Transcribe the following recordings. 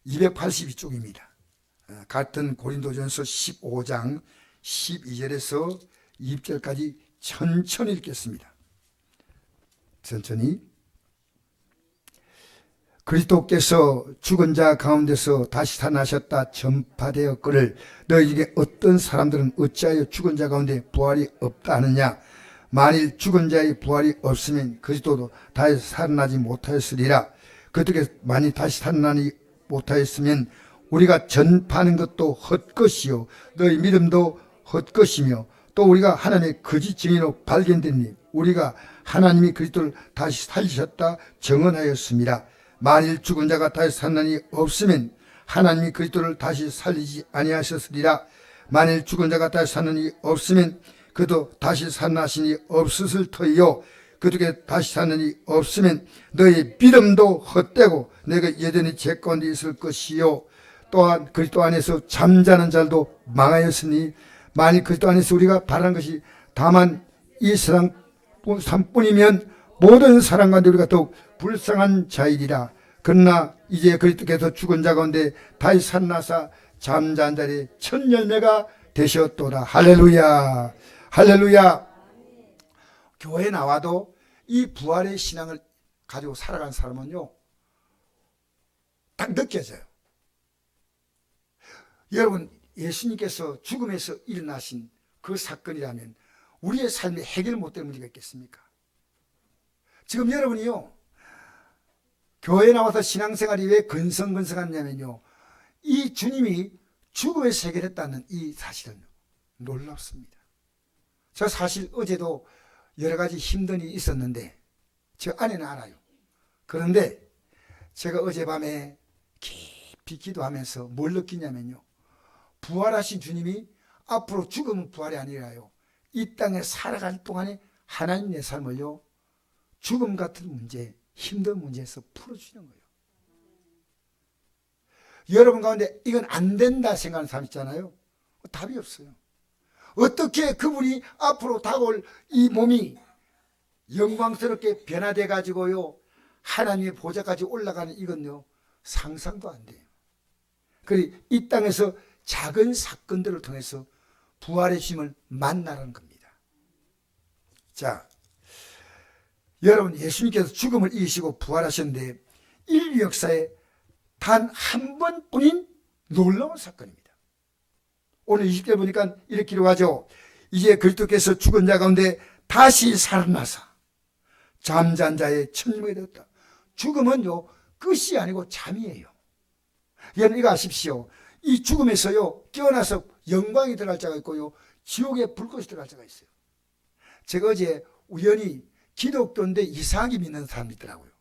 282쪽입니다. 같은 고린도전서 15장 12절에서 20절까지 천천히 읽겠습니다. 천천히. 그리스도께서 죽은 자 가운데서 다시 살아나셨다 전파되었거늘 너희에게 어떤 사람들은 어찌하여 죽은 자 가운데 부활이 없다 하느냐. 만일 죽은 자의 부활이 없으면 그리스도도 다시 살아나지 못하였으리라. 그렇게 만일 다시 살아나지 못하였으면 우리가 전파하는 것도 헛것이요 너희 믿음도 헛것이며 또 우리가 하나님의 거짓 증인으로 발견되니 우리가 하나님이 그리스도를 다시 살리셨다 증언하였습니다. 만일 죽은 자가 다시 살아나니 없으면 하나님이 그리스도를 다시 살리지 아니하셨으리라. 만일 죽은 자가 다시 살아나니 없으면 그도 다시 살아나시니 없으실 터이요 그렇게 다시 살아나니 없으면 너희 믿음도 헛되고 내가 여전히 제 가운데 있을 것이요 또한 그리스도 안에서 잠자는 자도 망하였으니 만일 그리스도 안에서 우리가 바라는 것이 다만 이 세상뿐이면 모든 사람 가운데 우리가 더욱 불쌍한 자이리라. 그러나 이제 그리스도께서 죽은 자 가운데 다시 살아나사 잠자는 자리 첫 열매가 되셨도다. 할렐루야, 할렐루야. 교회에 나와도 이 부활의 신앙을 가지고 살아간 사람은요 딱 느껴져요. 여러분, 예수님께서 죽음에서 일어나신 그 사건이라면 우리의 삶에 해결 못될 문제가 있겠습니까? 지금 여러분이요 교회에 나와서 신앙생활이 왜 건성건성하냐면요 이 주님이 죽음에서 해결했다는 이 사실은 놀랍습니다. 저 사실 어제도 여러 가지 힘든 일이 있었는데 저 아내는 알아요. 그런데 제가 어젯밤에 깊이 기도하면서 뭘 느끼냐면요 부활하신 주님이 앞으로 죽음은 부활이 아니라요 이 땅에 살아갈 동안에 하나님 내 삶을요 죽음 같은 문제, 힘든 문제에서 풀어주시는 거예요. 여러분 가운데 이건 안 된다 생각하는 사람 있잖아요. 답이 없어요. 어떻게 그분이 앞으로 다가올 이 몸이 영광스럽게 변화돼 가지고요 하나님의 보좌까지 올라가는 이건요 상상도 안 돼요. 그리고 이 땅에서 작은 사건들을 통해서 부활의 힘을 만나라는 겁니다. 자, 여러분 예수님께서 죽음을 이기시고 부활하셨는데 인류 역사에 단 한 번뿐인 놀라운 사건입니다. 오늘 20절 보니까 이렇게 기록하죠. 이제 그리스도께서 죽은 자 가운데 다시 살아나사 잠잔 자의 천명이 되었다. 죽음은요 끝이 아니고 잠이에요. 여러분 이거 아십시오. 이 죽음에서요 깨어나서 영광이 들어갈 자가 있고요 지옥에 불꽃이 들어갈 자가 있어요. 제가 어제 우연히 기독교인데 이상하게 믿는 사람이 있더라고요.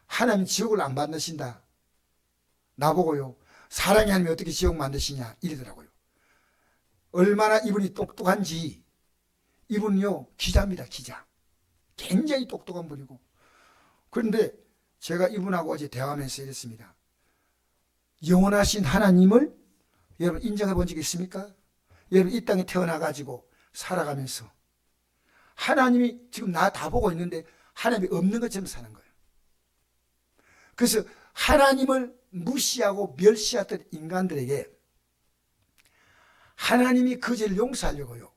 하나님 지옥을 안 만드신다. 나보고요 사랑이 아니면 어떻게 지옥 만드시냐 이러더라고요. 얼마나 이분이 똑똑한지. 이분은요 기자입니다. 기자. 굉장히 똑똑한 분이고. 그런데 제가 이분하고 어제 대화하면서 이랬습니다. 영원하신 하나님을 여러분 인정해 본 적 있습니까? 여러분 이 땅에 태어나가지고 살아가면서 하나님이 지금 나 다 보고 있는데 하나님이 없는 것처럼 사는 거예요. 그래서 하나님을 무시하고 멸시했던 인간들에게 하나님이 그 죄를 용서하려고요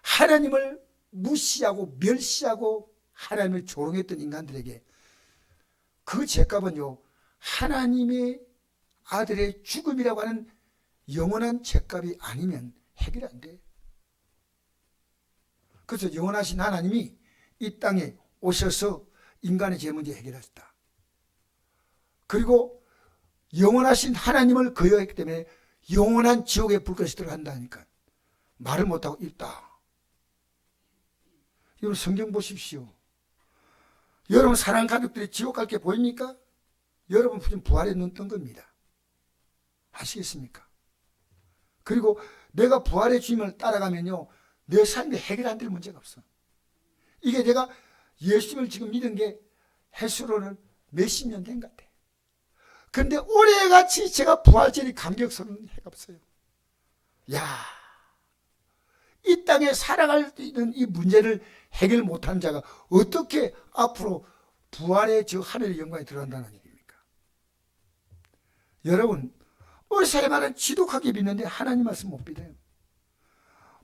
하나님을 무시하고 멸시하고 하나님을 조롱했던 인간들에게 그 죄값은요 하나님의 아들의 죽음이라고 하는 영원한 죄값이 아니면 해결이 안 돼요. 그래서 영원하신 하나님이 이 땅에 오셔서 인간의 죄 문제 해결하셨다. 그리고 영원하신 하나님을 거역했기 때문에 영원한 지옥의 불꽃이 들어간다니까 말을 못하고 있다. 여러분 성경 보십시오. 여러분 사랑하는 가족들이 지옥 갈 게 보입니까? 여러분 지금 부활에 눈 뜬 겁니다. 아시겠습니까? 그리고 내가 부활의 주님을 따라가면요 내 삶에 해결 안 될 문제가 없어. 이게 내가 예수님을 지금 믿은 게 해수로는 몇십 년 된 것 같아. 그런데 올해같이 제가 부활절이 감격스러운 해가 없어요. 야, 이 땅에 살아갈 수 있는 이 문제를 해결 못한 자가 어떻게 앞으로 부활의 저 하늘의 영광에 들어간다는 얘기입니까? 여러분, 의사의 말은 지독하게 믿는데 하나님 말씀 못 믿어요.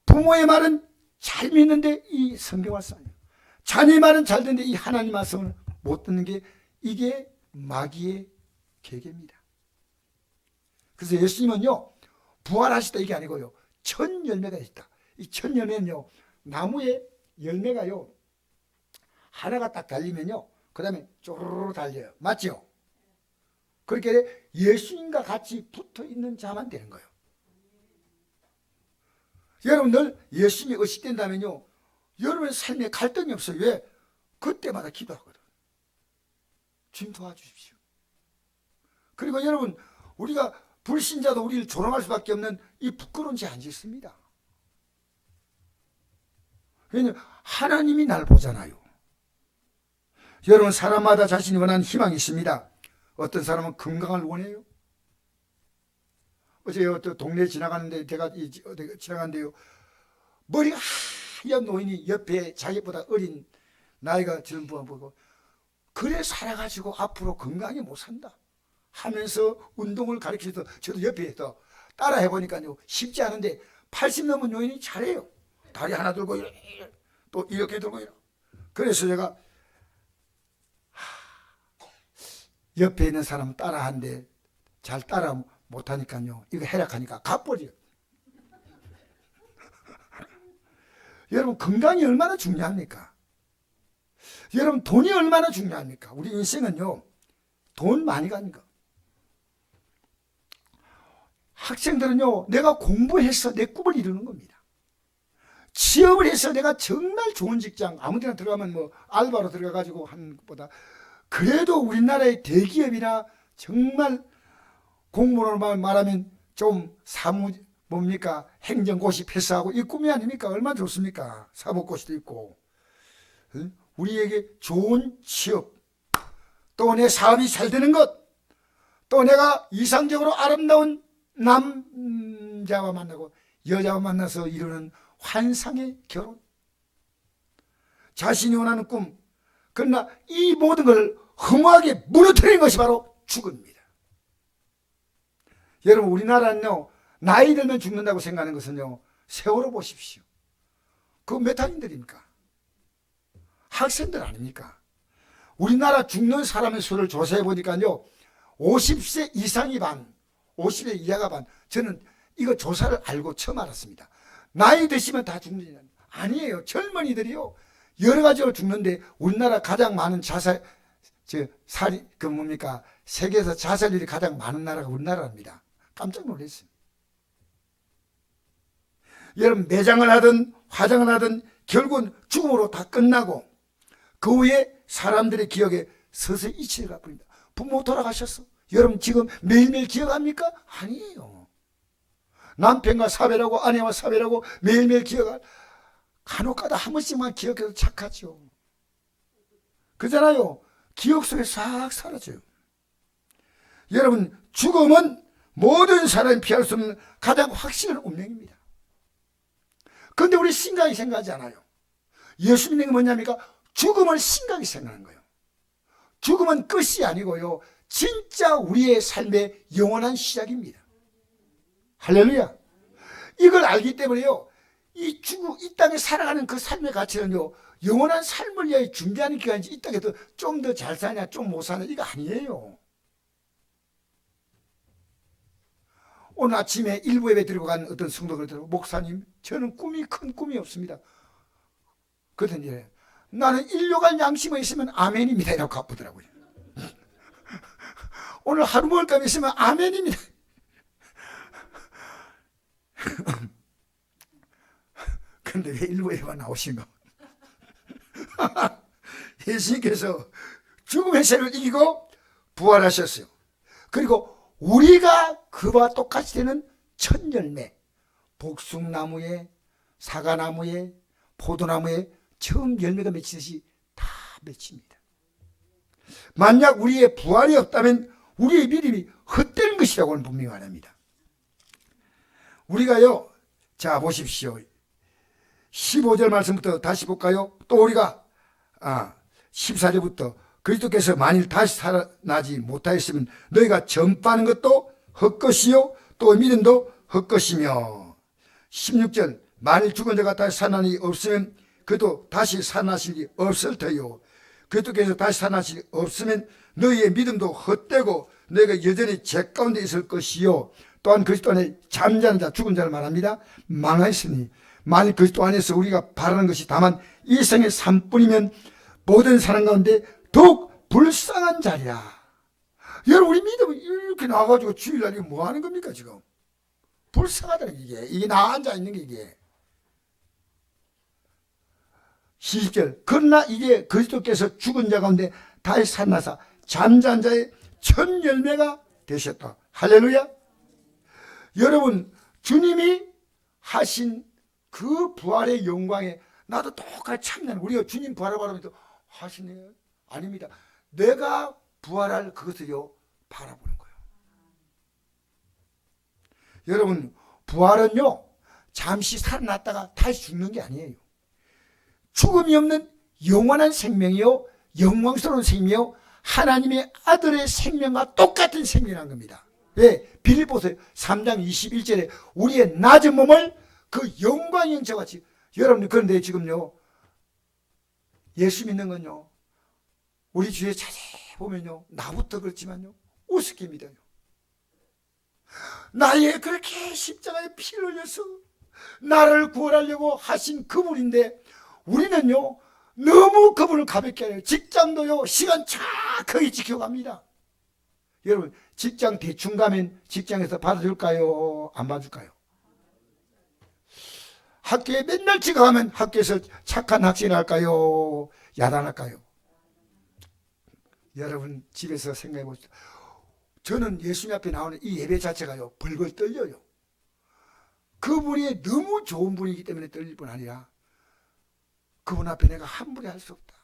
부모의 말은 잘 믿는데 이 성경 말씀 아니에요. 자녀의 말은 잘 듣는데 이 하나님 말씀을 못 듣는 게 이게 마귀의 계계입니다. 그래서 예수님은요, 부활하시다 이게 아니고요, 첫 열매가 있다. 이 첫 열매는요, 나무에 열매가요 하나가 딱 달리면요 그 다음에 쪼르르 달려요. 맞죠? 그렇게 예수님과 같이 붙어있는 자만 되는 거예요. 여러분 늘 예수님이 의식된다면요 여러분의 삶에 갈등이 없어요. 왜? 그때마다 기도하거든. 주님 도와주십시오. 그리고 여러분, 우리가 불신자도 우리를 조롱할 수밖에 없는 이 부끄러운 죄 안 짓습니다. 왜냐하면 하나님이 날 보잖아요. 여러분, 사람마다 자신이 원하는 희망이 있습니다. 어떤 사람은 건강을 원해요. 어제 또 동네 지나가는데 제가 지나가는데요, 머리가 하얀 노인이 옆에 자기보다 어린 나이가 젊은 분 보고, 그래 살아가지고 앞으로 건강히 못 산다 하면서 운동을 가르쳐서 저도 옆에 서 따라 해보니까요 쉽지 않은데 80 넘은 노인이 잘해요. 다리 하나 들고 또 이렇게 들고 이렇게. 그래서 제가 옆에 있는 사람은 따라하는데 잘 따라 못하니까요 이거 해락하니까 가버려요. 여러분, 건강이 얼마나 중요합니까? 여러분, 돈이 얼마나 중요합니까? 우리 인생은요 돈 많이 가니까. 학생들은요 내가 공부해서 내 꿈을 이루는 겁니다. 취업을 해서 내가 정말 좋은 직장 아무 데나 들어가면 뭐 알바로 들어가가지고 하는 것보다, 그래도 우리나라의 대기업이나 정말 공무원으로 말하면 좀 뭡니까 행정고시 패스하고 이 꿈이 아닙니까? 얼마나 좋습니까? 사법고시도 있고, 우리에게 좋은 취업, 또 내 사업이 잘 되는 것, 또 내가 이상적으로 아름다운 남자와 만나고 여자와 만나서 이루는 환상의 결혼, 자신이 원하는 꿈. 그러나 이 모든 걸 허무하게 무너뜨리는 것이 바로 죽음입니다. 여러분, 우리나라는요 나이 들면 죽는다고 생각하는 것은요 세월호 보십시오. 그거 몇 학년들입니까? 학생들 아닙니까? 우리나라 죽는 사람의 수를 조사해 보니까요 50세 이상이 반, 50세 이하가 반. 저는 이거 조사를 알고 처음 알았습니다. 나이 드시면 다 죽는 게 아니에요. 젊은이들이요 여러 가지로 죽는데 우리나라 가장 많은 세계에서 자살률이 가장 많은 나라가 우리나라입니다. 깜짝 놀랐어요. 여러분, 매장을 하든 화장을 하든 결국은 죽음으로 다 끝나고 그 후에 사람들의 기억에 서서히 잊혀가 버립니다. 부모 돌아가셨어. 여러분 지금 매일매일 기억합니까? 아니에요. 남편과 사별하고 아내와 사별하고 매일매일 기억할, 간혹가다 한 번씩만 기억해도 착하죠. 그잖아요. 기억 속에 싹 사라져요. 여러분, 죽음은 모든 사람이 피할 수 없는 가장 확실한 운명입니다. 그런데 우리 심각하게 생각하지 않아요. 예수 믿는 게 뭐냐니까 죽음을 심각하게 생각하는 거예요. 죽음은 끝이 아니고요 진짜 우리의 삶의 영원한 시작입니다. 할렐루야. 이걸 알기 때문에요 이 땅에 살아가는 그 삶의 가치는요 영원한 삶을 위해 준비하는 기간이지 이 땅에서 좀 더 잘 사냐 좀 못 사냐 이거 아니에요. 오늘 아침에 일부 예배 드리고 간 어떤 성도들 들어, 목사님 저는 큰 꿈이 없습니다. 그랬더니 나는 인류간 양심이 있으면 아멘입니다 이라고 갚더라고요. 오늘 하루 먹을 감 있으면 아멘입니다. 근데 왜 일부 예배가 나오신가? 예수님께서 죽음의 세를 이기고 부활하셨어요. 그리고 우리가 그와 똑같이 되는 첫 열매, 복숭나무에 사과나무에 포도나무에 처음 열매가 맺히듯이 다 맺힙니다. 만약 우리의 부활이 없다면 우리의 믿음이 헛되는 것이라고는 분명히 말합니다. 우리가요, 자 보십시오. 15절 말씀부터 다시 볼까요? 또 우리가 14절부터 그리스도께서 만일 다시 살아나지 못하였으면 너희가 전파하는 것도 헛것이요 또 믿음도 헛것이며 16절 만일 죽은 자가 다시 살아나니 없으면 그도 다시 살아나실 리 없을 터요 그리스도께서 다시 살아나실 리 없으면 너희의 믿음도 헛되고 너희가 여전히 죄 가운데 있을 것이요 또한 그리스도 안에 잠자는 자 죽은 자를 말합니다. 망하였으니 만일 그리스도 안에서 우리가 바라는 것이 다만 이생의 삶뿐이면 모든 사람 가운데 더욱 불쌍한 자리라. 여러분 우리 믿음은 이렇게 나와가지고 주일날 이거 뭐 하는 겁니까 지금? 불쌍하다는 이게 나 앉아있는 게 이게 20절 그러나 이제 그리스도께서 죽은 자 가운데 다시 살아나사 잠자는 자의 첫 열매가 되셨다. 할렐루야. 여러분 주님이 하신 그 부활의 영광에 나도 똑같이 참나는 우리가 주님 부활을 바라보면서 하시네요. 아닙니다. 내가 부활할 그것을요 바라보는 거예요. 여러분 부활은요 잠시 살아났다가 다시 죽는 게 아니에요. 죽음이 없는 영원한 생명이요 영광스러운 생명이요 하나님의 아들의 생명과 똑같은 생명이라는 겁니다. 왜? 빌립보서 3장 21절에 우리의 낮은 몸을 그 영광의 형체와 같이 여러분 그런데 지금요 예수 믿는 건요 우리 주위에 자세히 보면요 나부터 그렇지만요 우습게 믿어요. 나의 그렇게 십자가에 피를 흘려서 나를 구원하려고 하신 그분인데 우리는요 너무 그분을 가볍게 해요. 직장도요 시간 착하게 지켜갑니다. 여러분 직장 대충 가면 직장에서 받아줄까요? 안 받아줄까요? 학교에 맨날 지각하면 학교에서 착한 학생이 할까요? 야단할까요? 여러분 집에서 생각해 보십시오. 저는 예수님 앞에 나오는 이 예배 자체가요 벌벌 떨려요. 그분이 너무 좋은 분이기 때문에 떨릴 뿐 아니라 그분 앞에 내가 함부로 할 수 없다.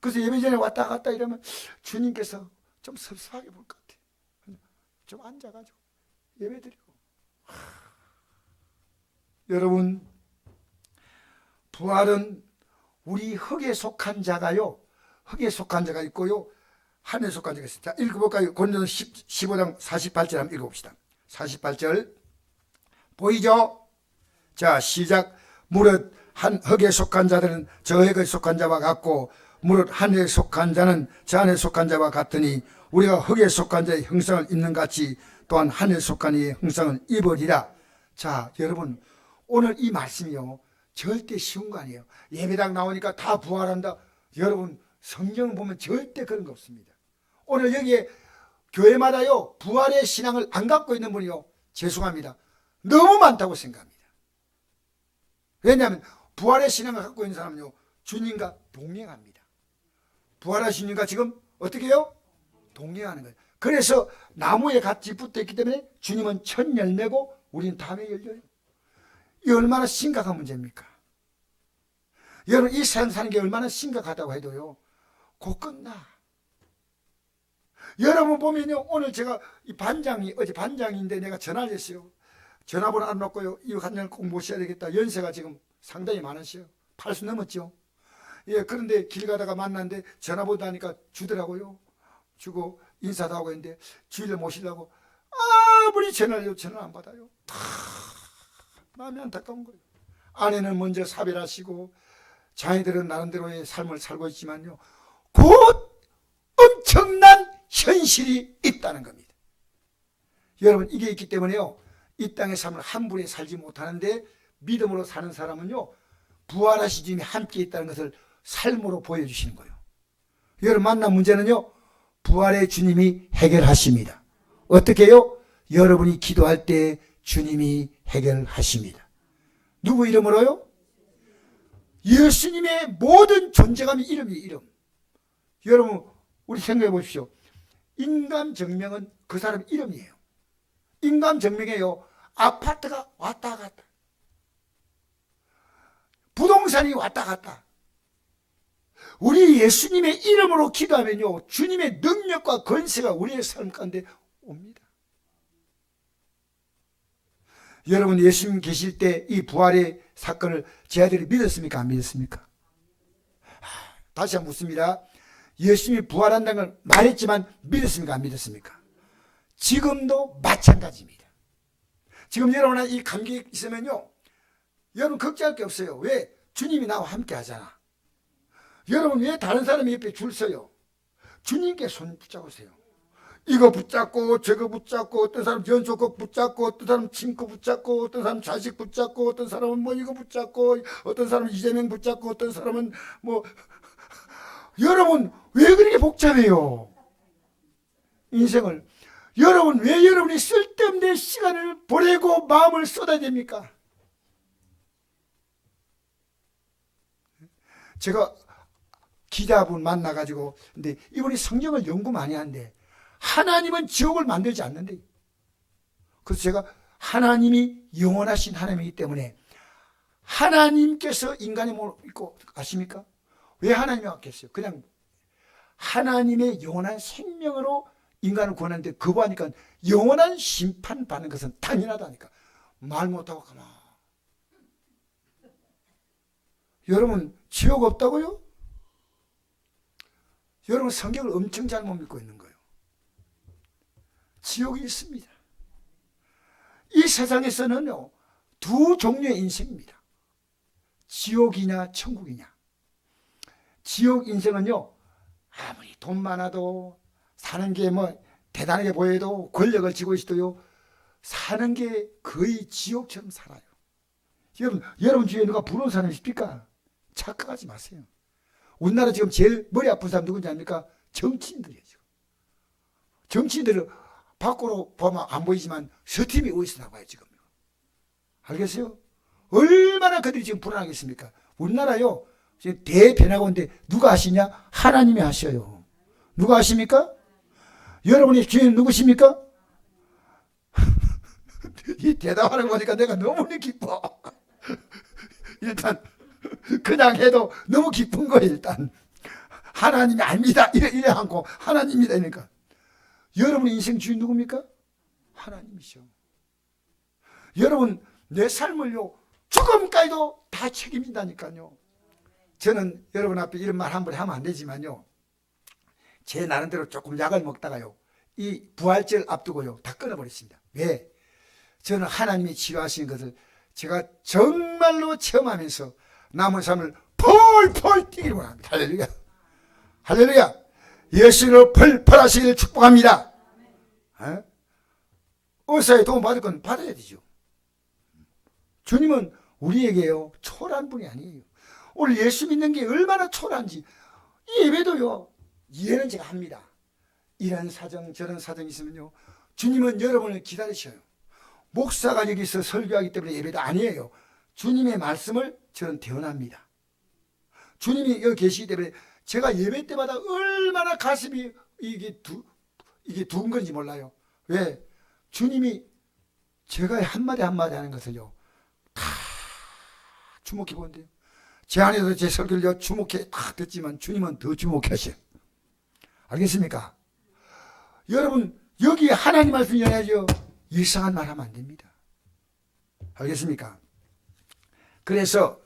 그래서 예배 전에 왔다 갔다 이러면 주님께서 좀 섭섭하게 볼 것 같아요. 좀 앉아가지고 예배 드리고. 여러분 부활은 우리 흙에 속한 자가요 흙에 속한 자가 있고요 하늘에 속한 자가 있어요. 자 읽어볼까요? 고린도서 15장 48절 한번 읽어봅시다. 48절 보이죠? 자 시작. 무릇 한 흙에 속한 자들은 저 흙에 속한 자와 같고 무릇 하늘에 속한 자는 저 하늘에 속한 자와 같으니 우리가 흙에 속한 자의 형상을 입는 같이 또한 하늘에 속한 이의 형상을 입으리라. 자 여러분 오늘 이 말씀이요 절대 쉬운 거 아니에요. 예배당 나오니까 다 부활한다. 여러분 성경을 보면 절대 그런 거 없습니다. 오늘 여기에 교회마다요 부활의 신앙을 안 갖고 있는 분이요 죄송합니다 너무 많다고 생각합니다. 왜냐하면 부활의 신앙을 갖고 있는 사람은요 주님과 동행합니다. 부활하신 주님과 지금 어떻게 해요? 동행하는 거예요. 그래서 나무에 같이 붙어있기 때문에 주님은 첫 열매고 우리는 다음에 열려요. 이 얼마나 심각한 문제입니까? 여러분 이 세상 사는 게 얼마나 심각하다고 해도요 곧 끝나. 여러분 보면요 오늘 제가 이 반장이 어제 반장인데 내가 전화를 했어요. 전화번호 안 놓고요 이 한장을 꼭 모셔야 되겠다. 연세가 지금 상당히 많으셔요. 80 넘었죠. 예 그런데 길 가다가 만났는데 전화번호 하니까 주더라고요. 주고 인사도 하고 있는데 주일날 모시려고 아무리 전화를 해도 전화 안 받아요. 마음이 안타까운 거예요. 아내는 먼저 사별하시고 자녀들은 나름대로의 삶을 살고 있지만요 곧 엄청난 현실이 있다는 겁니다. 여러분 이게 있기 때문에요 이 땅의 삶을 함부로 살지 못하는데 믿음으로 사는 사람은요 부활하신 주님이 함께 있다는 것을 삶으로 보여주시는 거예요. 여러분 만난 문제는요 부활의 주님이 해결하십니다. 어떻게 해요? 여러분이 기도할 때 주님이 해결하십니다. 누구 이름으로요? 예수님의 모든 존재감이 이름이 이름. 여러분 우리 생각해 보십시오. 인간 정명은 그 사람 이름이에요. 인간 정명에요 아파트가 왔다 갔다 부동산이 왔다 갔다. 우리 예수님의 이름으로 기도하면요 주님의 능력과 권세가 우리의 삶 가운데 옵니다. 여러분 예수님 계실 때 이 부활의 사건을 제 아들이 믿었습니까? 안 믿었습니까? 다시 한번 묻습니다. 예수님이 부활한다는 걸 말했지만 믿었습니까? 안 믿었습니까? 지금도 마찬가지입니다. 지금 여러분 이 감기 있으면요, 여러분 걱정할 게 없어요. 왜? 주님이 나와 함께 하잖아. 여러분 왜 다른 사람이 옆에 줄 서요? 주님께 손 붙잡으세요. 이거 붙잡고 저거 붙잡고, 어떤 사람 연속곡 붙잡고, 어떤 사람 친구 붙잡고, 어떤 사람 자식 붙잡고, 어떤 사람은 뭐 이거 붙잡고, 어떤 사람은 이재명 붙잡고, 어떤 사람은 뭐. 여러분 왜 그렇게 복잡해요? 인생을. 여러분 왜 여러분이 쓸데없는 시간을 보내고 마음을 쏟아야 됩니까? 제가 기자분 만나가지고, 근데 이분이 성경을 연구 많이 하는데 하나님은 지옥을 만들지 않는데, 그래서 제가 하나님이 영원하신 하나님이기 때문에 하나님께서 인간의 몸을 입고 아십니까? 왜 하나님이 왔겠어요? 그냥 하나님의 영원한 생명으로 인간을 구하는데 거부하니까 영원한 심판받는 것은 당연하다니까. 말 못하고 가만. 여러분 지옥 없다고요? 여러분 성경을 엄청 잘못 믿고 있는 거예요. 지옥이 있습니다. 이 세상에서는요, 두 종류의 인생입니다. 지옥이냐 천국이냐. 지옥 인생은요, 아무리 돈 많아도, 사는 게 뭐 대단하게 보여도, 권력을 쥐고 있어도요, 사는 게 거의 지옥처럼 살아요. 여러분 주위에 누가 부러운 사람 있습니까? 착각하지 마세요. 우리나라 지금 제일 머리 아픈 사람 누군지 압니까? 정치인들이에요. 지금. 정치인들은 밖으로 보면 안 보이지만 서팀이 어디서 나와요 지금. 알겠어요? 얼마나 그들이 지금 불안하겠습니까? 우리나라요 지금 대변화가 오는데 누가 하시냐? 하나님이 하셔요. 누가 하십니까? 여러분의 주인 누구십니까? 이 대답하는 거 보니까 내가 너무 기뻐. 일단 그냥 해도 너무 기쁜 거예요. 일단 하나님이 아닙니다 이래 않고 하나님이다 이러니까. 여러분의 인생 주인 누굽니까? 하나님이셔. 여러분 내 삶을요 죽음까지도 다 책임진다니까요. 저는 여러분 앞에 이런 말 한번 하면 안 되지만요, 제 나름대로 조금 약을 먹다가요 이 부활절 앞두고요 다 끊어버렸습니다. 왜? 저는 하나님이 치료하시는 것을 제가 정말로 체험하면서 남은 삶을 펄펄 뛰기를 원합니다. 할렐루야. 할렐루야. 예수님을 펄펄 하시기를 축복합니다. 의사의 도움 받을 건 받아야 되죠. 주님은 우리에게요 초라한 분이 아니에요. 오늘 예수 믿는 게 얼마나 초라한지. 이 예배도요 이해는 제가 합니다. 이런 사정 저런 사정이 있으면요 주님은 여러분을 기다리셔요. 목사가 여기서 설교하기 때문에 예배도 아니에요. 주님의 말씀을 저는 대언합니다. 주님이 여기 계시기 때문에 제가 예배 때마다 얼마나 가슴이 이게 두근 건지 몰라요. 왜? 주님이 제가 한마디 한마디 하는 것을요 다 주목해 보는데요, 제 안에서 제 설교를 주목해 다 듣지만 주님은 더 주목해 하셔요. 알겠습니까? 여러분 여기 하나님 말씀이 전해야죠. 이상한 말 하면 안 됩니다. 알겠습니까? 그래서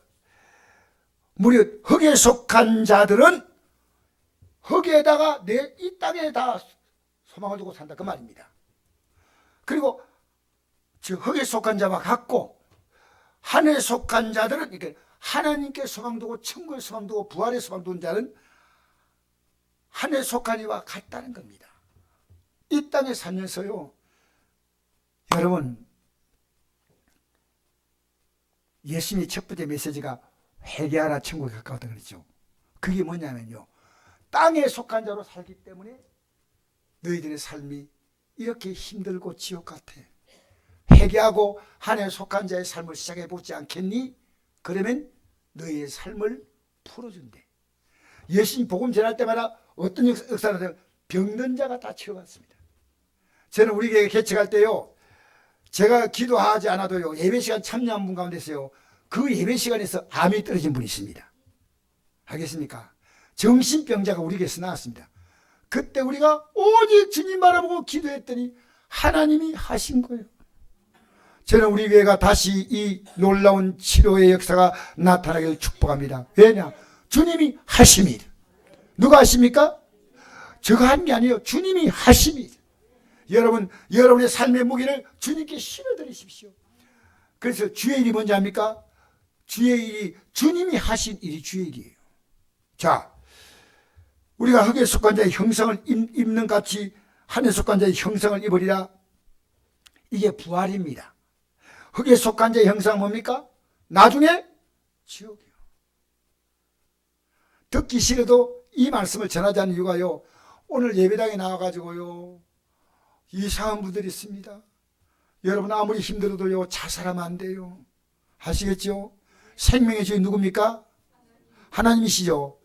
무려 흙에 속한 자들은 흙에다가 내 이 땅에 다 소망을 두고 산다 그 말입니다. 그리고 저 흙에 속한 자와 같고, 하늘에 속한 자들은 그러니까 하나님께 소망 두고 천국에 소망 두고 부활에 소망 두는 자는 하늘에 속한 이와 같다는 겁니다. 이 땅에 살면서요 여러분 예수님의 첫 번째 메시지가 회개하라 천국에 가까웠다 그랬죠. 그게 뭐냐면요, 땅에 속한 자로 살기 때문에 너희들의 삶이 이렇게 힘들고 지옥 같아. 회개하고 하나님에 속한 자의 삶을 시작해 보지 않겠니? 그러면 너희의 삶을 풀어준대. 예수님 복음 전할 때마다 어떤 역사는 병든 자가 다 치료받습니다. 저는 우리 교회 개척할 때요 제가 기도하지 않아도요 예배 시간 참여한 분 가운데서요 그 예배 시간에서 암이 떨어진 분이 있습니다. 알겠습니까? 정신병자가 우리 교회에서 나왔습니다. 그때 우리가 오직 주님 바라보고 기도했더니 하나님이 하신 거예요. 저는 우리 교회가 다시 이 놀라운 치료의 역사가 나타나기를 축복합니다. 왜냐? 주님이 하십니다. 누가 하십니까? 저가 하는 게 아니에요. 주님이 하십니다. 여러분, 여러분의 삶의 무게를 주님께 실어드리십시오. 그래서 주의 일이 뭔지 압니까? 주의 일이, 주님이 하신 일이 주의 일이에요. 자, 우리가 흙에 속한 자의 형상을 입는 같이 하늘에 속한 자의 형상을 입으리라. 이게 부활입니다. 흙에 속한 자의 형상은 뭡니까? 나중에 지옥이요. 듣기 싫어도 이 말씀을 전하지 않는 이유가요, 오늘 예배당에 나와가지고요, 이상한 분들이 있습니다. 여러분, 아무리 힘들어도요, 자살하면 안 돼요. 아시겠죠? 생명의 주인 누굽니까? 하나님이시죠.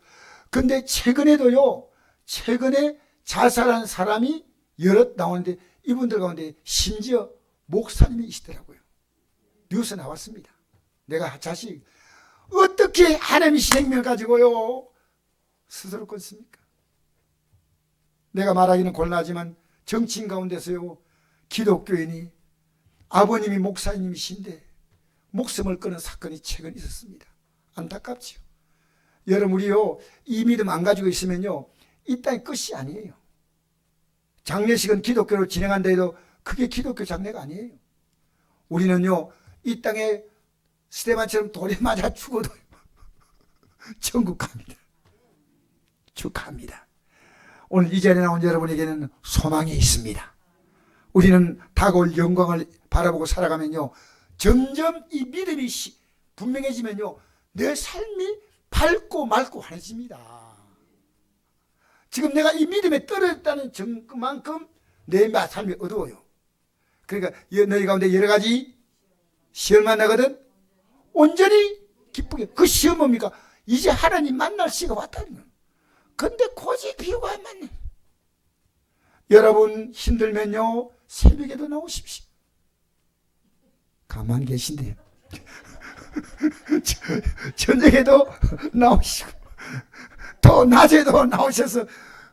근데 최근에도요, 최근에 자살한 사람이 여럿 나오는데, 이분들 가운데 심지어 목사님이시더라고요. 뉴스 나왔습니다. 내가 자식, 어떻게 하나님이 생명을 가지고요, 스스로 끊습니까? 내가 말하기는 곤란하지만, 정치인 가운데서요, 기독교인이 아버님이 목사님이신데 목숨을 끊은 사건이 최근 있었습니다. 안타깝죠. 여러분, 우리요, 이 믿음 안 가지고 있으면요, 이 땅의 끝이 아니에요. 장례식은 기독교로 진행한다 해도 그게 기독교 장례가 아니에요. 우리는요, 이 땅에 스테반처럼 돌에 맞아 죽어도 천국 갑니다. 축하합니다. 오늘 이 자리에 나온 여러분에게는 소망이 있습니다. 우리는 다가올 영광을 바라보고 살아가면요, 점점 이 믿음이 분명해지면요, 내 삶이 밝고 맑고 환해집니다. 지금 내가 이 믿음에 떨어졌다는 그만큼 내 삶이 어두워요. 그러니까 너희 가운데 여러 가지 시험을 만나거든 온전히 기쁘게. 그 시험 뭡니까? 이제 하나님 만날 시가 왔다는 거예요. 근데 고집 비유가 안 맞네. 여러분, 힘들면요, 새벽에도 나오십시오. 가만 계신데요. 저녁에도 나오시고 또 낮에도 나오셔서,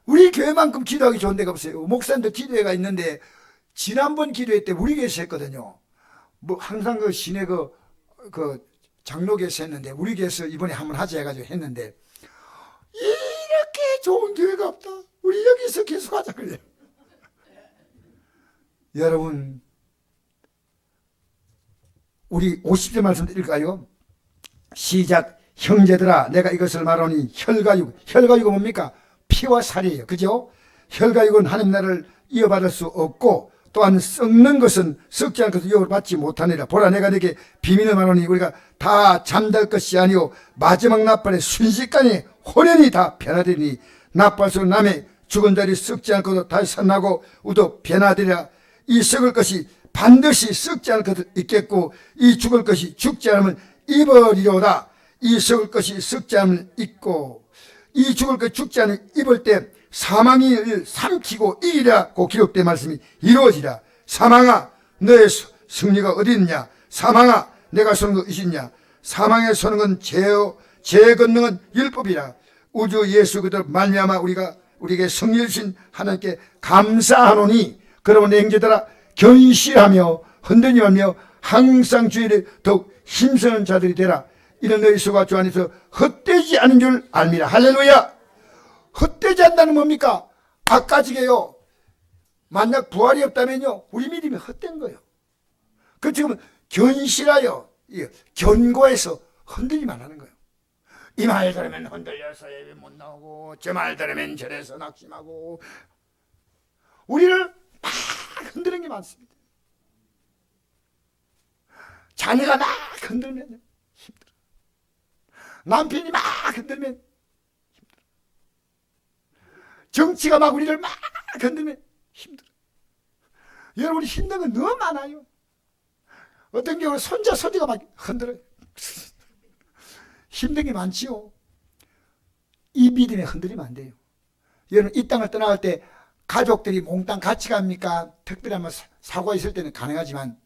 우리 교회만큼 기도하기 좋은 데가 없어요. 목사님들 기도회가 있는데 지난번 기도회 때 우리 교회에서 했거든요. 뭐 항상 그 시내 그 장로교에서 했는데 우리 교회에서 이번에 한번 하자 해가지고 했는데, 이렇게 좋은 교회가 없다. 우리 여기서 계속 하자 그래요. 여러분, 우리 50절 말씀 드릴까요? 시작. 형제들아, 내가 이것을 말하니 혈과육은 뭡니까? 피와 살이에요. 그죠? 혈과육은 하나님 나라를 이어받을 수 없고, 또한 썩는 것은 썩지 않은 것을 유업을 받지 못하니라. 보라, 내가 너에게 비밀을 말하니 우리가 다 잠잘 것이 아니오 마지막 나팔에 순식간에 호련히 다 변화되니, 나팔소리 남의 죽은 자리 썩지 않을 것도 다시 살나고 우도 변화되리라. 이 썩을 것이 반드시 썩지 않을 것도 있겠고, 이 죽을 것이 죽지 않으면 입으리로다. 이 썩을 것이 썩지 않으면 있고, 이 죽을 것이 죽지 않으면 입을 때 사망이 삼키고 이기라고 기록된 말씀이 이루어지라. 사망아, 너의 승리가 어디 있느냐? 사망아, 내가 쏘는 것 있느냐? 사망에 쏘는 건 죄 걷는 율법이라. 우주 예수 그대로 말미암아 우리에게 승리를 주신 하나님께 감사하노니, 그러면 내 형제들아, 견실하며 흔들지 말며 항상 주의를 더욱 힘쓰는 자들이 되라. 이런 너희 수가 주 안에서 헛되지 않은 줄 알미라. 할렐루야. 헛되지 않다는 뭡니까? 아까지게요, 만약 부활이 없다면요, 우리 믿음이 헛된 거예요. 그 지금 견실하여 견고해서 흔들리면 안 하는 거예요. 이 말 들으면 흔들려서 예배 못 나오고, 저 말 들으면 절에서 낙심하고, 우리를 막 흔드는 게 많습니다. 자녀가 막 흔들면 힘들어. 남편이 막 흔들면 힘들어. 정치가 막 우리를 막 흔들면 힘들어. 여러분이 힘든 건 너무 많아요. 어떤 경우는 손자가 막 흔들어요. 힘든 게 많지요. 이 믿음에 흔들리면 안 돼요. 여러분, 이 땅을 떠나갈 때 가족들이 몽땅 같이 갑니까? 특별히 한번 사고가 있을 때는 가능하지만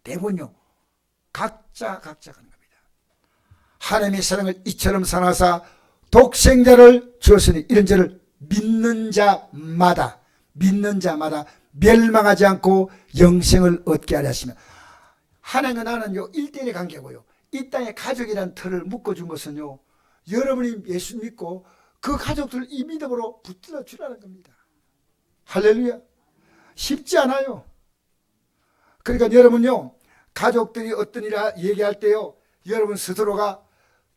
대부분요, 각자 가는 겁니다. 하나님의 사랑을 이처럼 사랑하사 독생자를 주었으니 이런 자를 믿는 자마다 멸망하지 않고 영생을 얻게 하려 하시며, 하나님과 나는요 1대1의 관계고요, 이 땅에 가족이라는 틀을 묶어준 것은요, 여러분이 예수 믿고 그 가족들을 이 믿음으로 붙들어 주라는 겁니다. 할렐루야. 쉽지 않아요. 그러니까 여러분요, 가족들이 어떤 일을 얘기할 때요, 여러분 스스로가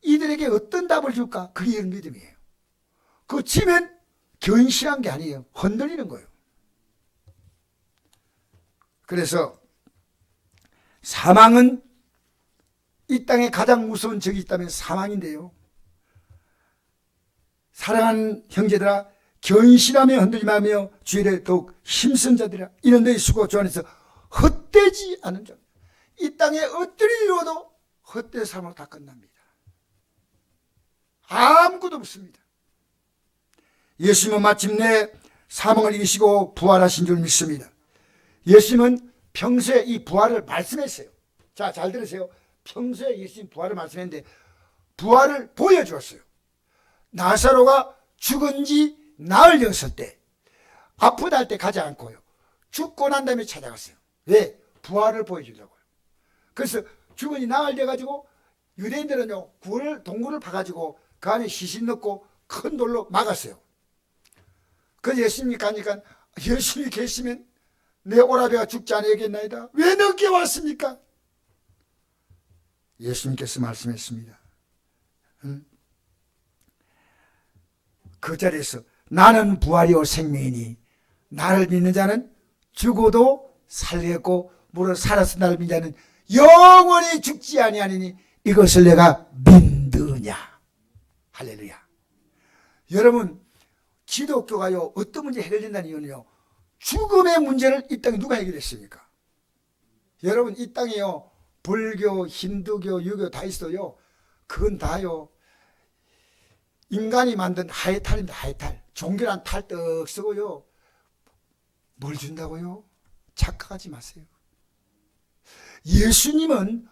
이들에게 어떤 답을 줄까? 그게 이런 믿음이에요. 그거 치면 견실한 게 아니에요. 흔들리는 거예요. 그래서 사망은 이 땅에 가장 무서운 적이 있다면 사망인데요. 사랑하는 형제들아, 견실하며 흔들지 말며 주의를 더욱 힘쓴 자들이라. 이는 너희 수고 주 안에서 헛되지 않은 자. 이 땅에 어떤 일이 이루어도 헛된 삶으로 다 끝납니다. 아무것도 없습니다. 예수님은 마침내 사망을 이기시고 부활하신 줄 믿습니다. 예수님은 평소에 이 부활을 말씀했어요. 자, 잘 들으세요. 평소에 예수님 부활을 말씀했는데 부활을 보여주었어요. 나사로가 죽은 지 나흘 되었을 때, 아프다 할 때 가지 않고요, 죽고 난 다음에 찾아갔어요. 왜? 부활을 보여주려고요. 그래서 죽은 지 나흘 돼가지고 유대인들은요, 동굴을 파가지고 그 안에 시신 넣고 큰 돌로 막았어요. 그래서 예수님이 가니까, 예수님이 계시면 내 오라비가 죽지 않겠나이다. 왜 늦게 왔습니까? 예수님께서 말씀했습니다. 그 자리에서 나는 부활이요 생명이니 나를 믿는 자는 죽어도 살겠고 무릇 살아서 나를 믿는 자는 영원히 죽지 아니하니니 이것을 내가 믿느냐. 할렐루야. 여러분, 기독교가요, 어떤 문제 해결된다는 이유는요, 죽음의 문제를 이 땅에 누가 해결했습니까? 여러분, 이 땅에요, 불교, 힌두교, 유교 다 있어요. 그건 다요, 인간이 만든 하해탈입니다. 하해탈. 종교란 탈 떡 쓰고요. 뭘 준다고요? 착각하지 마세요. 예수님은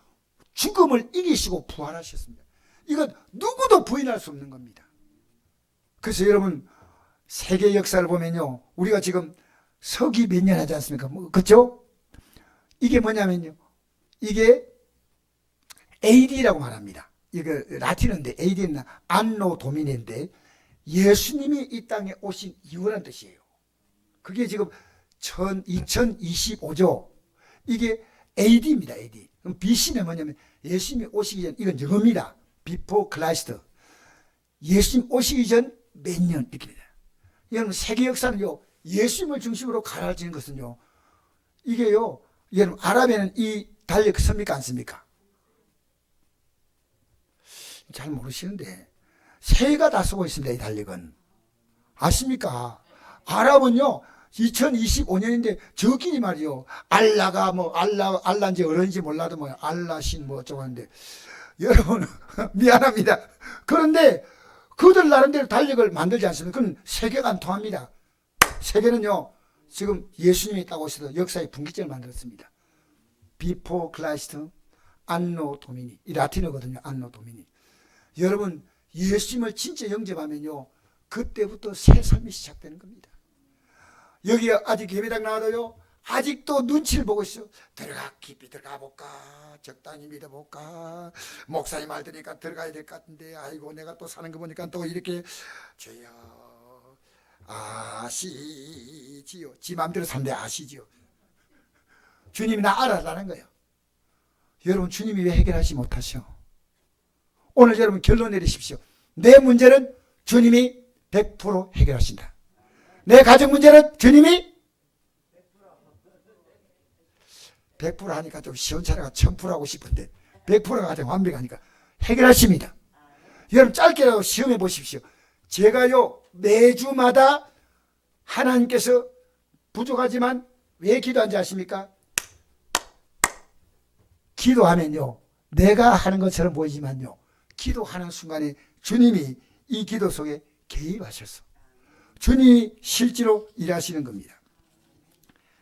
죽음을 이기시고 부활하셨습니다. 이건 누구도 부인할 수 없는 겁니다. 그래서 여러분, 세계 역사를 보면요, 우리가 지금 서기 몇 년 하지 않습니까? 그렇죠? 이게 뭐냐면요, 이게 AD라고 말합니다. 이거 라틴어인데 AD는 안노 도미니인데 예수님이 이 땅에 오신 이유라는 뜻이에요. 그게 지금 2025죠. 이게 AD입니다. AD. 그럼 BC는 뭐냐면 예수님이 오시기 전, 이건 영어입니다. Before Christ. 예수님 오시기 전 몇 년 이렇게. 여러분, 세계 역사는요, 예수님을 중심으로 갈라지는 것은요, 이게요, 여러분, 아랍에는 이 달력 씁니까 안 씁니까? 잘 모르시는데 새가 다 쓰고 있습니다. 이 달력은. 아십니까? 아랍은요, 2025년인데 저끼리 말이요, 알라가 뭐 알라인지 어른지 몰라도 뭐 알라신 뭐 어쩌고 하는데, 여러분 미안합니다. 그런데 그들 나름대로 달력을 만들지 않습니까? 그럼 세계가 안 통합니다. 세계는요, 지금 예수님이 딱 오셔서 역사의 분기점을 만들었습니다. Before Christ, 안노 도미니. 이 라틴어거든요. 안노 도미니. 여러분, 예수님을 진짜 영접하면요, 그때부터 새 삶이 시작되는 겁니다. 여기 아직 예배당 나와도요, 아직도 눈치를 보고 있어. 깊이 들어가 볼까? 적당히 믿어볼까? 목사님 말 들으니까 들어가야 될 것 같은데, 아이고, 내가 또 사는 거 보니까 또 이렇게, 주여 아시지요. 지 마음대로 산대 아시지요. 주님이 나 알아라는 거예요. 여러분, 주님이 왜 해결하지 못하셔? 오늘 여러분 결론 내리십시오. 내 문제는 주님이 100% 해결하신다. 내 가정 문제는 주님이 100% 하니까 좀 시원찮아가 1000% 하고 싶은데 100%가 가장 완벽하니까 해결하십니다. 여러분, 짧게라도 시험해 보십시오. 제가요, 매주마다 하나님께서 부족하지만 왜 기도한지 아십니까? 기도하면요, 내가 하는 것처럼 보이지만요, 기도하는 순간에 주님이 이 기도 속에 개입하셔서 주님이 실제로 일하시는 겁니다.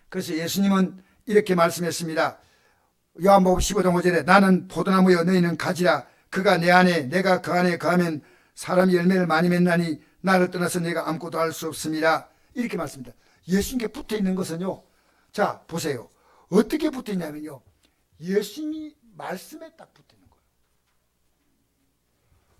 그래서 예수님은 이렇게 말씀했습니다. 요한복음 15장 5절에 나는 포도나무여 너희는 가지라. 그가 내 안에 내가 그 안에 거하면 사람이 열매를 많이 맺나니 나를 떠나서 내가 아무것도 할 수 없습니다. 이렇게 말씀합니다. 예수님께 붙어있는 것은요, 자 보세요. 어떻게 붙어있냐면요, 예수님이 말씀에 딱 붙어있는 거예요.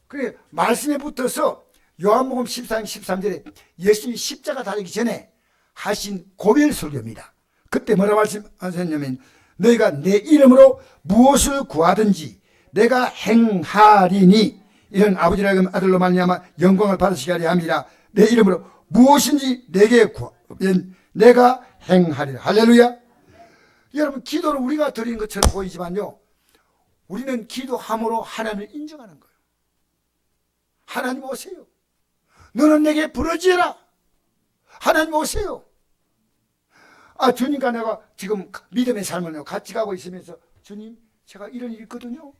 그래, 말씀에 붙어서 요한복음 14장 13절에 예수님이 십자가 달리기 전에 하신 고별 설교입니다. 그때 뭐라 말씀하셨냐면 너희가 내 이름으로 무엇을 구하든지 내가 행하리니 이런 아버지라는 아들로 말미암아 영광을 받으시게 하려 함이라. 내 이름으로 무엇인지 내게 구하면 내가 행하리라. 할렐루야. 여러분 기도는 우리가 드리는 것처럼 보이지만요 우리는 기도함으로 하나님을 인정하는 거예요. 하나님 오세요. 너는 내게 부르짖어라. 하나님 오세요. 아 주님과 내가 지금 믿음의 삶을 같이 가고 있으면서 주님 제가 이런 일이 있거든요.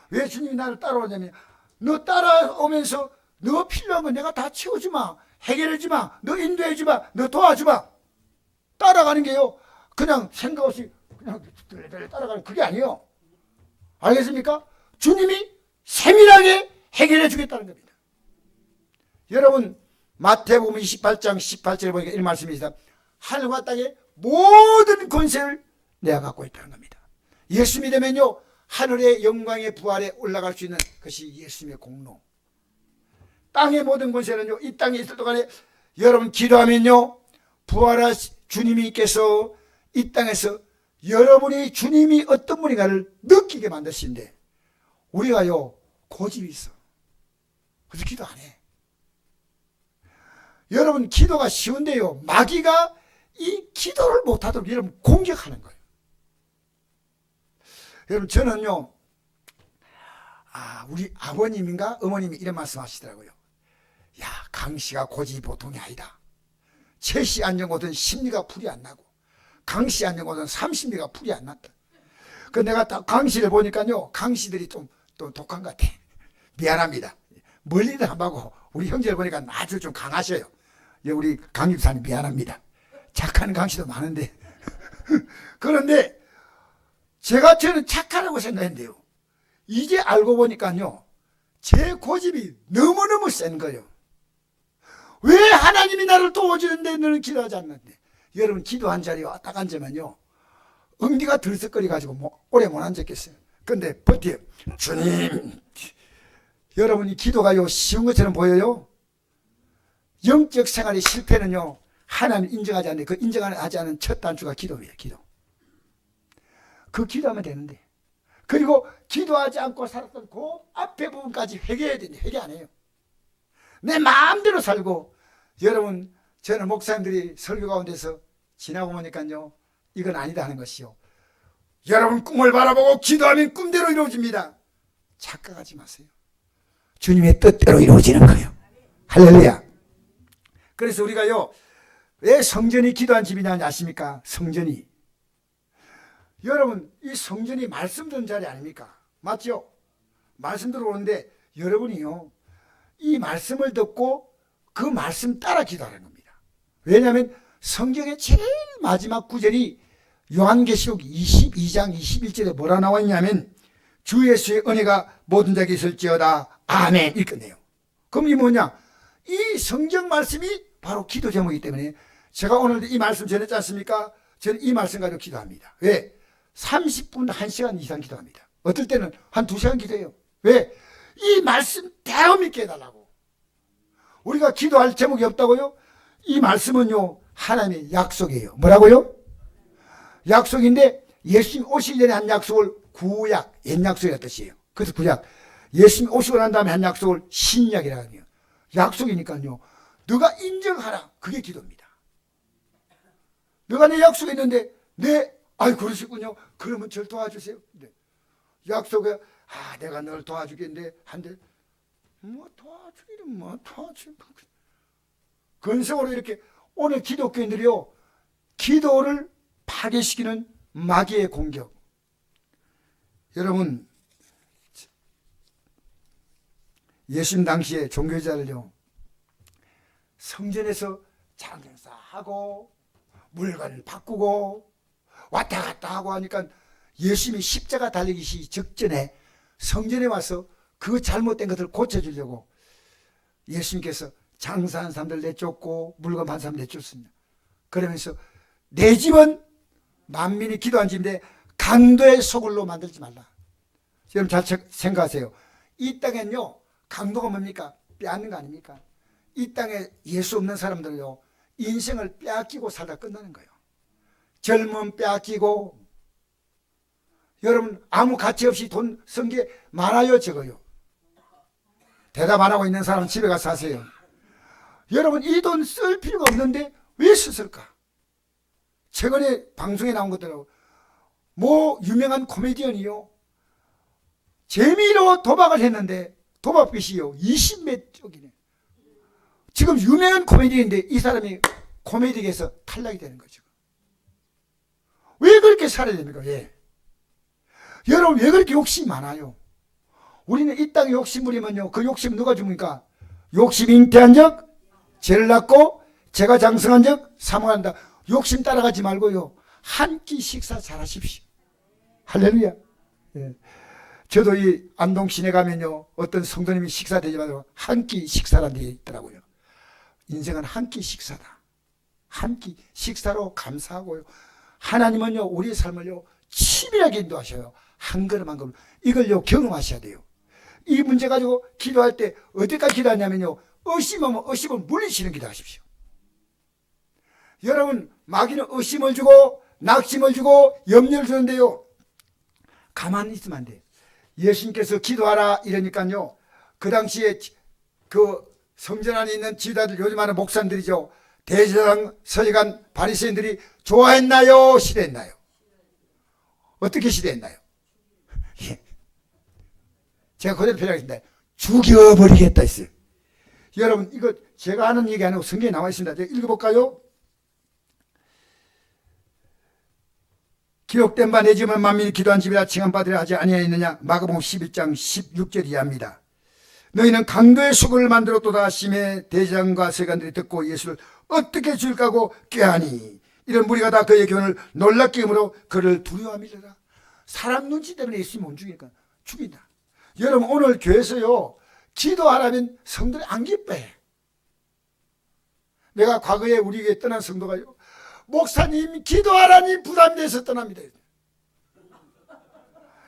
왜 주님이 나를 따라오냐면 너 따라오면서 너 필요한 건 내가 다 채워주마. 해결해주마. 너 인도해주마. 너 도와주마. 따라가는 게요 그냥 생각 없이 그냥 따라가는 그게 아니에요. 알겠습니까? 주님이 세밀하게 해결해 주겠다는 겁니다. 여러분 마태복음 28장 18절에 보니까 이런 말씀이 있습니다. 하늘과 땅의 모든 권세를 내가 갖고 있다는 겁니다. 예수 믿으면요 하늘의 영광의 부활에 올라갈 수 있는 것이 예수님의 공로. 땅의 모든 권세는요 이 땅에 있을 동안에 여러분 기도하면요 부활하신 주님께서 이 땅에서 여러분이 주님이 어떤 분인가를 느끼게 만드시는데 우리가요 고집이 있어. 그래서 기도 안 해. 여러분 기도가 쉬운데요 마귀가 이 기도를 못하도록 여러분 공격하는 거예요. 여러분 저는요 우리 아버님인가 어머님이 이런 말씀 하시더라고요. 야 강씨가 고집이 보통이 아니다. 최씨 안정고든 심리가 풀이 안 나고 강씨 안정고든 삼심리가 풀이 안 났다. 그 내가 딱 강씨를 보니까요 강씨들이 좀 또 독한 것 같아. 미안합니다. 멀리는 안 봐고 우리 형제를 보니까 아주 좀 강하셔요. 우리 강 집사님 미안합니다. 착한 강씨도 많은데 그런데 저는 착하다고 생각했는데요 이제 알고 보니까요 제 고집이 너무너무 센 거예요. 왜 하나님이 나를 도와주는데 너는 기도하지 않는데. 여러분 기도한 자리에 딱 앉으면요 엉디가 들썩거리 가지고 오래 못 앉았겠어요. 근데 버텨. 주님. 여러분이 기도가요 쉬운 것처럼 보여요. 영적 생활의 실패는요 하나님 인정하지 않는데 그 인정하지 않은 첫 단추가 기도입니다. 기도. 그 기도하면 되는데 그리고 기도하지 않고 살았던 그 앞에 부분까지 회개해야 되는데 회개 안 해요. 내 마음대로 살고. 여러분 저는 목사님들이 설교 가운데서 지나고 보니까요 이건 아니다 하는 것이요 여러분 꿈을 바라보고 기도하면 꿈대로 이루어집니다. 착각하지 마세요. 주님의 뜻대로 이루어지는 거예요. 할렐루야. 그래서 우리가요 왜 성전이 기도한 집이냐 아십니까? 성전이 여러분 이 성전이 말씀 듣는 자리 아닙니까? 맞죠? 말씀 들어오는데 여러분이요 이 말씀을 듣고 그 말씀 따라 기도하는 겁니다. 왜냐하면 성경의 제일 마지막 구절이 요한계시록 22장 21절에 뭐라 나와 있냐면 주 예수의 은혜가 모든 자에게 있을지어다 아멘 이렇게 끝내요. 그럼 이 뭐냐 이 성경 말씀이 바로 기도 제목이기 때문에 제가 오늘 이 말씀 전했지 않습니까? 저는 이 말씀 가지고 기도합니다. 왜? 30분 1시간 이상 기도합니다. 어떨 때는 한 2시간 기도해요. 왜? 이 말씀 대로 믿게 해달라고. 우리가 기도할 제목이 없다고요? 이 말씀은요 하나님의 약속이에요. 뭐라고요? 약속인데 예수님 오시기 전에 한 약속을 구약, 옛 약속이라는 뜻이에요. 그래서 구약, 예수님 오시고 난 다음에 한 약속을 신약이라는 거예요. 약속이니까요 너가 인정하라. 그게 기도입니다. 너가 내 약속이 있는데 그러시군요. 그러면 저를 도와주세요. 네. 약속에 내가 널 도와주겠는데 한데 도와주기는 근성으로 이렇게 오늘 기독교인들이요 기도를 파괴시키는 마귀의 공격. 여러분 예수님 당시에 종교자들요 성전에서 장사하고 물건을 바꾸고 왔다 갔다 하고 하니까 예수님이 십자가 달리기 직전에 성전에 와서 그 잘못된 것을 고쳐주려고 예수님께서 장사한 사람들 내쫓고 물건 판 사람 내쫓습니다. 그러면서 내 집은 만민이 기도한 집인데 강도의 소굴로 만들지 말라. 여러분 잘 생각하세요. 이 땅엔요 강도가 뭡니까? 빼앗는 거 아닙니까? 이 땅에 예수 없는 사람들은요, 인생을 빼앗기고 살다 끝나는 거예요. 젊음 빼앗기고, 여러분 아무 가치 없이 돈 쓴 게 많아요, 적어요? 대답 안 하고 있는 사람은 집에 가서 하세요. 여러분 이 돈 쓸 필요가 없는데 왜 썼을까? 최근에 방송에 나온 것들하고 뭐 유명한 코미디언이요, 재미로 도박을 했는데 도박빚이요 20몇 억이네. 지금 유명한 코미디인데 이 사람이 코미디에서 탈락이 되는 거죠. 왜 그렇게 살아야 됩니까? 왜? 여러분 왜 그렇게 욕심이 많아요? 우리는 이 땅에 욕심 부리면요, 그 욕심 누가 줍니까? 욕심 잉태한 적 죄를 낳고 죄가 장성한 적 사망한다. 욕심 따라가지 말고요, 한 끼 식사 잘하십시오. 할렐루야. 예. 저도 이 안동 시내 가면요, 어떤 성도님이 식사 되지 말고 한 끼 식사라는 게 있더라고요. 인생은 한 끼 식사다. 한 끼 식사로 감사하고요, 하나님은요 우리의 삶을요 치밀하게 인도하셔요. 한 걸음 한 걸음 이걸요 경험하셔야 돼요. 이 문제 가지고 기도할 때 어디까지 기도하냐면요, 의심하면 의심을 물리치는 기도하십시오. 여러분 마귀는 의심을 주고 낙심을 주고 염려를 주는데요, 가만히 있으면 안 돼요. 예수님께서 기도하라 이러니까요, 그 당시에 그 성전 안에 있는 지도자들, 요즘 하는 목사님들이죠, 대제사장 서기관 바리새인들이 좋아했나요, 싫어했나요? 어떻게 싫어했나요? 예. 제가 그대로 표현하겠습니다. 죽여버리겠다 했어요. 여러분 이거 제가 하는 얘기 아니고 성경에 나와 있습니다. 제가 읽어볼까요? 기록된 바 내 집은 만민이 기도한 집이라 칭함받으려 하지 아니하였느냐. 마가복음 11장 16절 이하입니다. 너희는 강도의 수고를 만들었도다 하심에 대제사장과 서기관들이 듣고 예수를 어떻게 죽일까 하고 꾀하니 이런 무리가 다 그의 교훈을 놀랍게 여김으로 그를 두려워하밀어라. 사람 눈치 때문에 예수님 못 죽이니까 죽인다. 여러분 오늘 교회에서요 기도하라면 성도들이 안 기뻐해. 내가 과거에 우리 교회 떠난 성도가요, 목사님 기도하라니 부담돼서 떠납니다.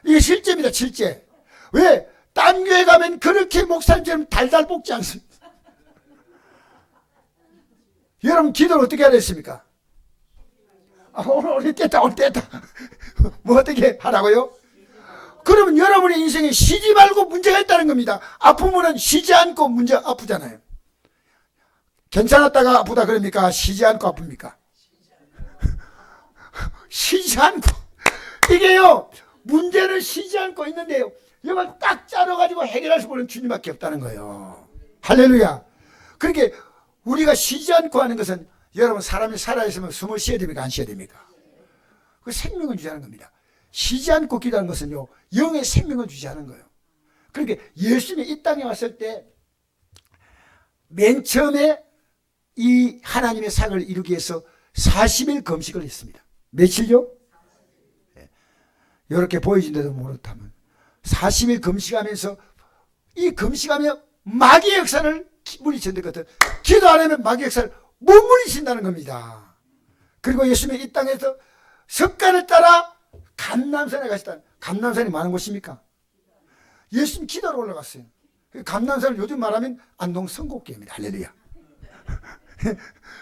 이게 실제입니다. 실제. 왜? 딴 교회 가면 그렇게 목사님처럼 달달 볶지 않습니다. 여러분 기도를 어떻게 하라 했습니까? 오늘 뗐다 오늘 뗐다 뭐 어떻게 하라고요? 그러면 여러분의 인생에 쉬지 말고 문제가 있다는 겁니다. 아프면은 쉬지 않고 문제 아프잖아요. 괜찮았다가 아프다 그럽니까? 쉬지 않고 아픕니까? 쉬지 않고. 이게요 문제는 쉬지 않고 있는데요, 이걸 딱 짜러가지고 해결할 수 있는 주님밖에 없다는 거예요. 할렐루야. 그렇게 우리가 쉬지 않고 하는 것은, 여러분 사람이 살아있으면 숨을 쉬어야 됩니까? 안 쉬어야 됩니까? 그 생명을 주자는 겁니다. 쉬지 않고 기도하는 것은요 영의 생명을 주자는 거예요. 그러니까 예수님이 이 땅에 왔을 때 맨 처음에 이 하나님의 사역을 이루기 위해서 40일 금식을 했습니다. 며칠요? 이렇게 보여진데도 모르다면 40일 금식하면서, 이 금식하며 마귀의 역사를 물리친다는 것은, 기도 안 하면 마귀의 역사를 못 물리친다는 겁니다. 그리고 예수님이 이 땅에서 석가를 따라 감람산에 가시다. 감람산이 많은 곳입니까? 예수님 기도하러 올라갔어요. 감람산을 요즘 말하면 안동 선곡교입니다. 할렐루야.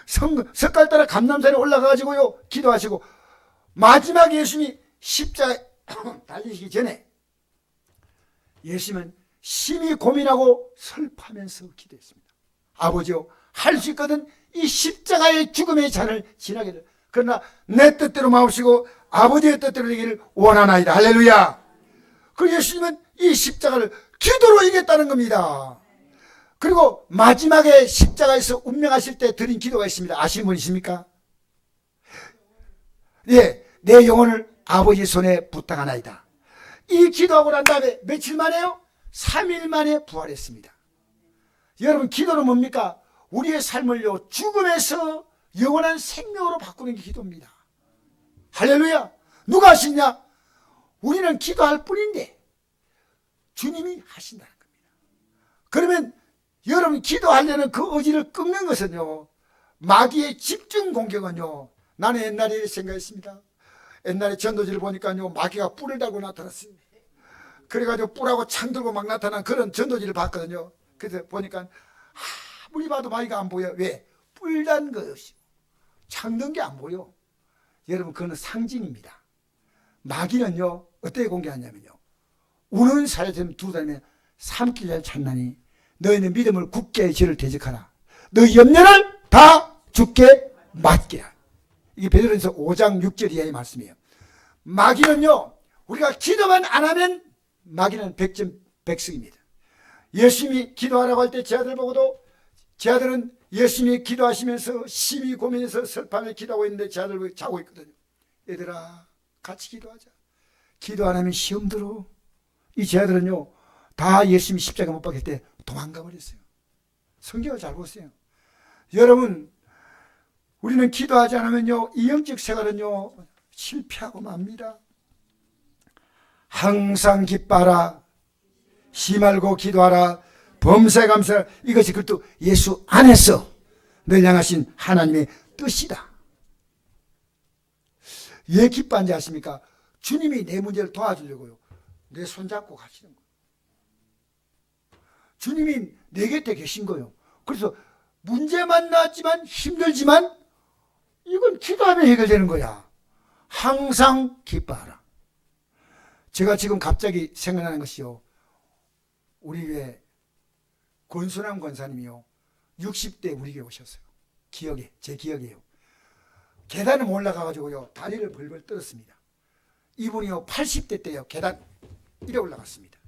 석가를 따라 감람산에 올라가가지고요 기도하시고, 마지막에 예수님이 십자가에 달리시기 전에 예수님은 심히 고민하고 슬퍼하면서 기도했습니다. 아버지요, 할 수 있거든 이 십자가의 죽음의 잔을 지나게 돼. 그러나 내 뜻대로 마옵시고 아버지의 뜻대로 되기를 원하나이다. 할렐루야. 그 예수님은 이 십자가를 기도로 이겼다는 겁니다. 그리고 마지막에 십자가에서 운명하실 때 드린 기도가 있습니다. 아시는 분 있습니까? 예, 내 영혼을 아버지 손에 부탁하나이다. 이 기도하고 난 다음에 며칠 만에요? 3일 만에 부활했습니다. 여러분 기도는 뭡니까? 우리의 삶을요 죽음에서 영원한 생명으로 바꾸는 게 기도입니다. 할렐루야. 누가 하시냐? 우리는 기도할 뿐인데 주님이 하신다는 겁니다. 그러면 여러분 기도하려는 그 의지를 꺾는 것은요, 마귀의 집중 공격은요, 나는 옛날에 생각했습니다. 옛날에 전도지를 보니까요 마귀가 뿔을 달고 나타났어요. 그래가지고 뿔하고 창 들고 막 나타난 그런 전도지를 봤거든요. 그래서 보니까 아무리 봐도 마귀가 안 보여. 왜? 뿔단 것이 창든 게 안 보여. 여러분, 그거는 상징입니다. 마귀는요, 어떻게 공개하냐면요, 우는 사자처럼 두고 다니면 삼킬 날 찾나니 너희는 믿음을 굳게 저를 대적하라. 너희 염려를 다 주께 맡기라. 이게 베드로전서 5장 6절 이하의 말씀이에요. 마귀는요, 우리가 기도만 안 하면 마귀는 백전백승입니다. 열심히 기도하라고 할 때 제 아들 보고도, 제 아들은 열심히 기도하시면서 심히 고민해서 설밤에 기도하고 있는데 제 아들 자고 있거든요. 얘들아, 같이 기도하자. 기도 안 하면 시험 들어. 이 제 아들은요, 다 열심히 십자가 못 박힐 때 도망가 버렸어요. 성경을 잘 보세요. 여러분, 우리는 기도하지 않으면요, 이 영적 생활은요, 실패하고 맙니다. 항상 기뻐하라. 쉬 말고 기도하라. 범사에 감사하라. 이것이 그것도 예수 안에서 늘 향하신 하나님의 뜻이다. 왜 기뻐한지 아십니까? 주님이 내 문제를 도와주려고요. 내 손잡고 가시는 거예요. 주님이 내 곁에 계신 거예요. 그래서 문제만 나왔지만 힘들지만 이건 기도하면 해결되는 거야. 항상 기뻐하라. 제가 지금 갑자기 생각나는 것이요, 우리 교회 권순환 권사님이요, 60대 우리 교회 오셨어요. 기억에, 제 기억이에요. 계단을 올라가가지고요, 다리를 벌벌 떨었습니다. 이분이요, 80대 때요, 계단 이래 올라갔습니다.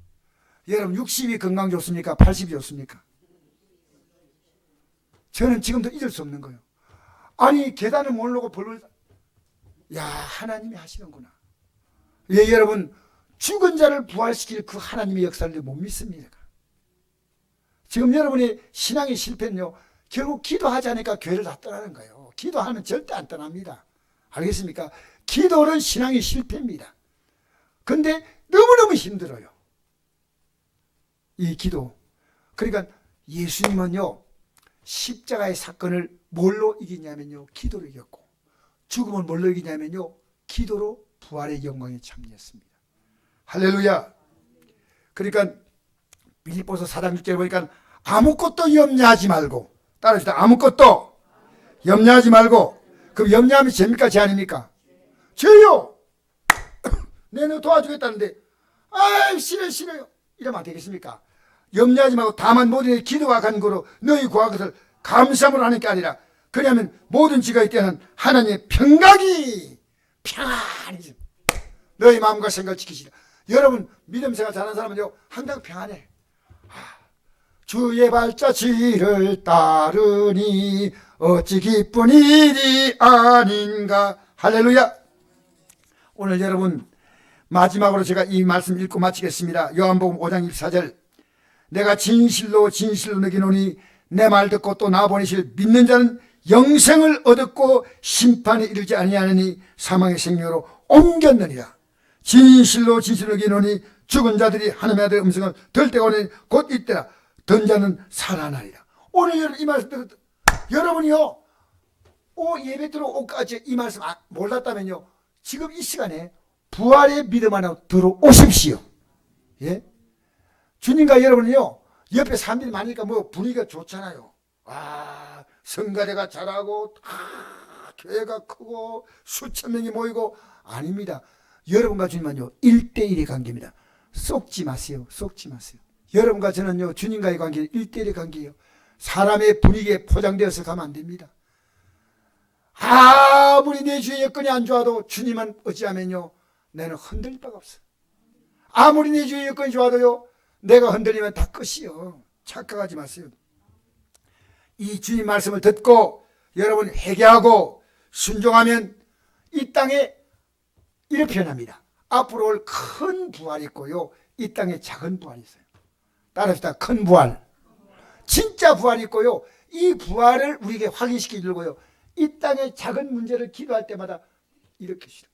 여러분, 60이 건강 좋습니까? 80이 좋습니까? 저는 지금도 잊을 수 없는 거예요. 아니, 계단을 못 오르고 벌벌, 야, 하나님이 하시는구나. 예, 여러분, 죽은 자를 부활시킬 그 하나님의 역사를 못 믿습니다. 지금 여러분의 신앙의 실패는요, 결국 기도하지 않으니까 교회를 다 떠나는 거예요. 기도하면 절대 안 떠납니다. 알겠습니까? 기도는 신앙의 실패입니다. 근데 너무너무 힘들어요, 이 기도. 그러니까 예수님은요, 십자가의 사건을 뭘로 이기냐면요, 기도로 이겼고, 죽음을 뭘로 이기냐면요, 기도로 부활의 영광에 참여했습니다. 할렐루야. 그러니까 빌립보서 4장 6절에 보니까 아무것도 염려하지 말고, 따라합시다. 아무것도 염려하지 말고. 그럼 염려하면 죄입니까, 죄 아닙니까? 죄요. 내가 도와주겠다는데 아이 싫어요 이러면 안 되겠습니까? 염려하지 말고 다만 모든 일 기도와 간구로 너희 구할 것을 감사함으로 하는 게 아니라, 그러면 모든 지가 있다는 하나님의 평강이 평안히 너희 마음과 생각을 지키시라. 여러분, 믿음 생활 잘하는 사람은요, 항상 평안해. 주의 발자취를 따르니 어찌 기쁜 일이 아닌가. 할렐루야. 오늘 여러분, 마지막으로 제가 이 말씀 읽고 마치겠습니다. 요한복음 5장 24절. 내가 진실로 너기노니 내 말 듣고 또 나 보내실 믿는 자는 영생을 얻었고 심판에 이르지 아니하느니 사망의 생명으로 옮겼느니라. 진실로 너기노니 죽은 자들이 하나님의 아들의 음성을 들 때가 오니 곧 이때라. 든 자는 살아나리라. 오늘 이 말씀 들었, 여러분이요, 예배 들어오까지 이 말씀 몰랐다면요, 지금 이 시간에 부활의 믿음 안에 들어오십시오. 예? 주님과 여러분은요, 옆에 사람들이 많으니까 뭐 분위기가 좋잖아요. 성가대가 잘하고, 교회가 크고, 수천 명이 모이고. 아닙니다. 여러분과 주님은요, 1대1의 관계입니다. 속지 마세요. 속지 마세요. 여러분과 저는요, 주님과의 관계는 1대1의 관계예요. 사람의 분위기에 포장되어서 가면 안 됩니다. 아무리 내 주의 여건이 안 좋아도 주님은 어찌하면요, 나는 흔들릴 바가 없어. 아무리 내 주의 여건이 좋아도요, 내가 흔들리면 다 끝이요. 착각하지 마세요. 이 주님 말씀을 듣고 여러분 회개하고 순종하면 이 땅에 이렇게 표현합니다. 앞으로 올 큰 부활이 있고요, 이 땅에 작은 부활이 있어요. 따라합시다. 큰 부활, 진짜 부활이 있고요, 이 부활을 우리에게 확인시켜 주려고요, 이 땅의 작은 문제를 기도할 때마다 이렇게 싫어.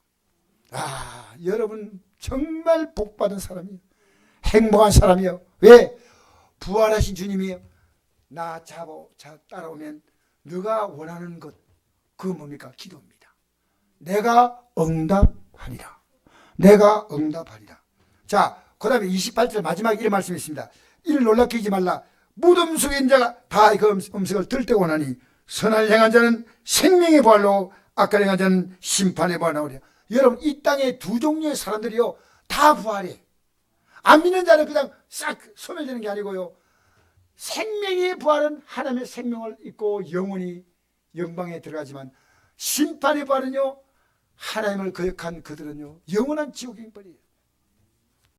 여러분 정말 복받은 사람이에요. 행복한 사람이에요. 왜? 부활하신 주님이에요. 나 따라오면 너가 원하는 것, 그거 뭡니까? 기도입니다. 내가 응답하리라. 내가 응답하리라. 자, 그 다음에 28절 마지막에 이런 말씀이 있습니다. 이를 놀랍게 하지 말라. 무덤 속에 있는 자가 다 그 음식을 들떼고 나니 선을 행한 자는 생명의 부활로 악을 행한 자는 심판의 부활 나오랴. 여러분, 이 땅에 두 종류의 사람들이요 다 부활해. 안 믿는 자는 그냥 싹 소멸되는 게 아니고요, 생명의 부활은 하나님의 생명을 입고 영원히 영광에 들어가지만 심판의 부활은요, 하나님을 거역한 그들은요 영원한 지옥의 징벌이에요.